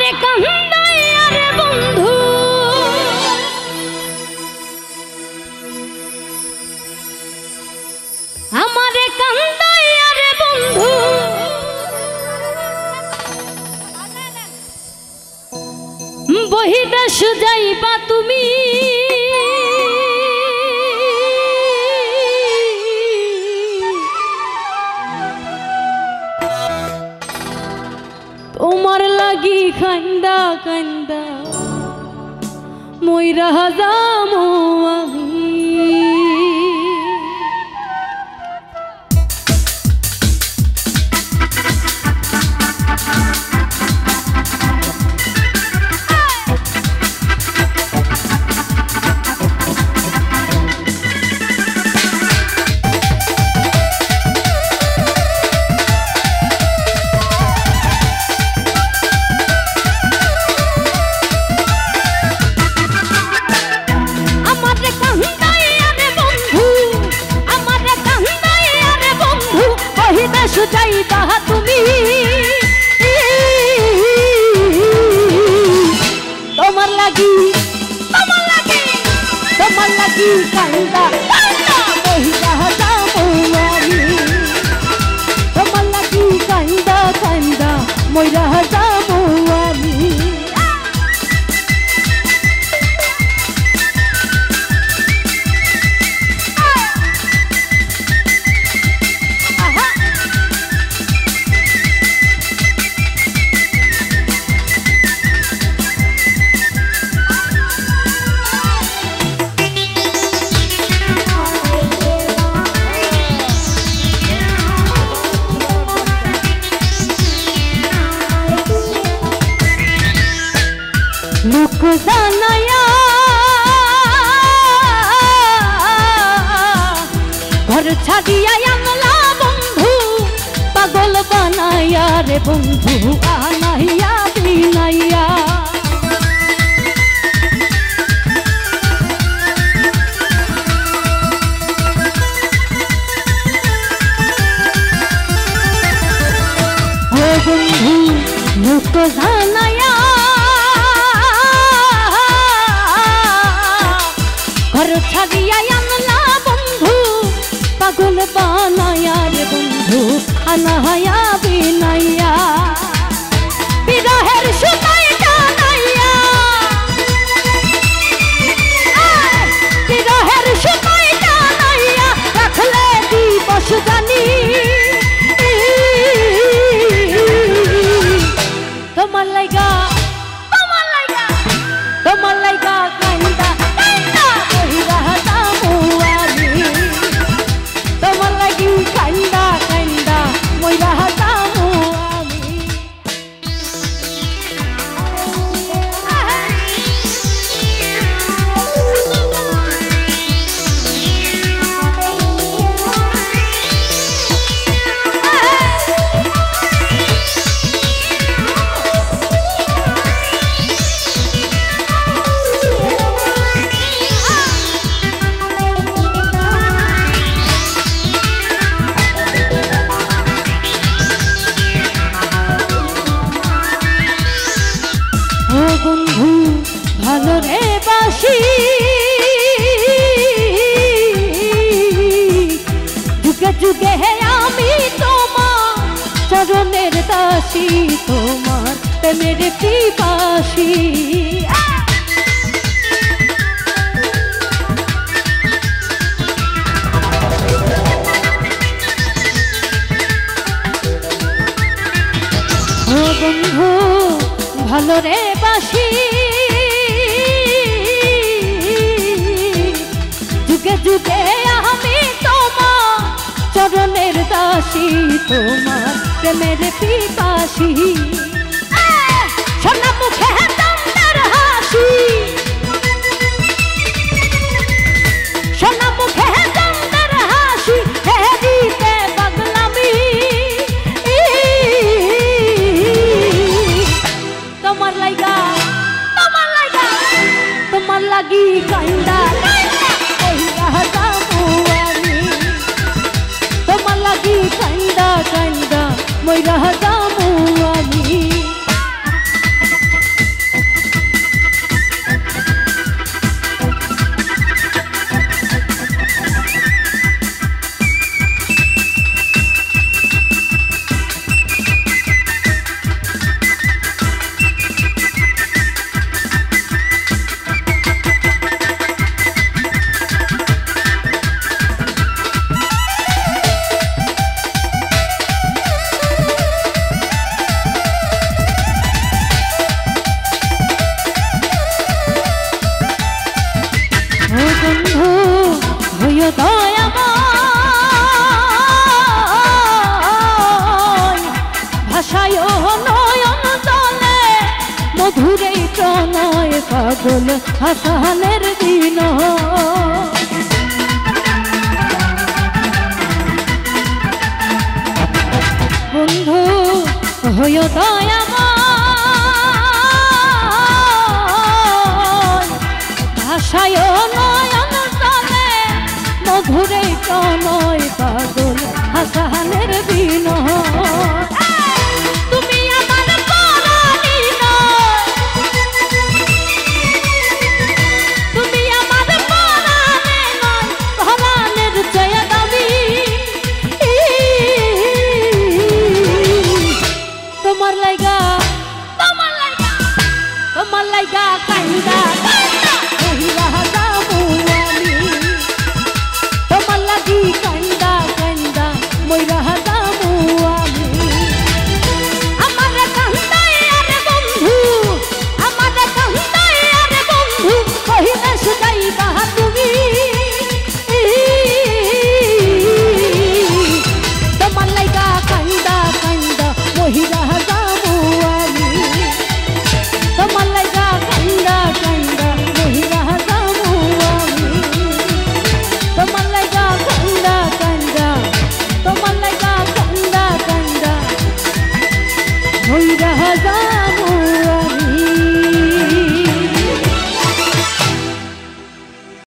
আমারে কান্দাই আরে বন্ধু আমারে কান্দাই আরে বন্ধু বহিদেশ যাইবা তুমি তোমার লাগি কান্দা কান্দা মইরা যামু আমি যাইবা তুমি তোমার লাগি কান্দা কান্দা মহিলা যাবো আমি তোমার লাগি কান্দা কান্দা মহিলা যাবো আমি लोक जानाया घर छाड़िया आनला बंधु पागल बनाया रे बंधु आनाइया बिनाइया ओ बंधु लोक जानाया घर छाड़िया आनला बंधु पागल बनाया रे बंधु अनाया बिनाइया बिरहेर सुताय टानाइया बिरहेर सुताय टानाइया रखले दिवस जानी তোমার লাইগা কান্দা কান্দা মহিলা যাবো আমি তোমার লাগি কান্দা কান্দা মহিলা যাবো আমি বন্ধু ভালো রে বাসি যুগে যুগে হে আমি তোমার চরণের দাসী তোমার প্রেমের পিপাসী ও বন্ধু ভালো রে বাসি যুগে যুগে আমি তোমার চরণের দাসী তোমার প্রেমের পিপাসী সোনা মুখে তোমার হাসি সোনা মুখে তোমার হাসি হেরিতে পাগলামি তোমার লাইগা তোমার লাগি কান্দা কান্দা মহিলা যাবো আমি তোমার লাগি কান্দা কান্দা মহিলা যাবো আমি পাগল হাসানের দিন বন্ধু হইও দয়াময় ভাষায় নয়ন জলে মধুরে প্রণয় পাগল হাসানের দিন তুমি আমার পরাণী নয় তুমি আমার পরাণে নয় পরাণের জয়া দাবি তোমার লাইগা কান্দা মহিলা যাবো আমি তোমার লাগি কান্দা কান্দা মহিলা যাবো আমি আমার কান্দাই আরে বন্ধু আমার কান্দাই আরে বন্ধু কহিলে সুজাইবা তুমি তোমার লাইগা কান্দা কান্দা মহিলা যাবো আমি তোমার লাইগা কান্দা কান্দা মহিলা যাবো আমি তোমার লাইগা কান্দা কান্দা তোমার লাইগা কান্দা কান্দা মহিলা যাবো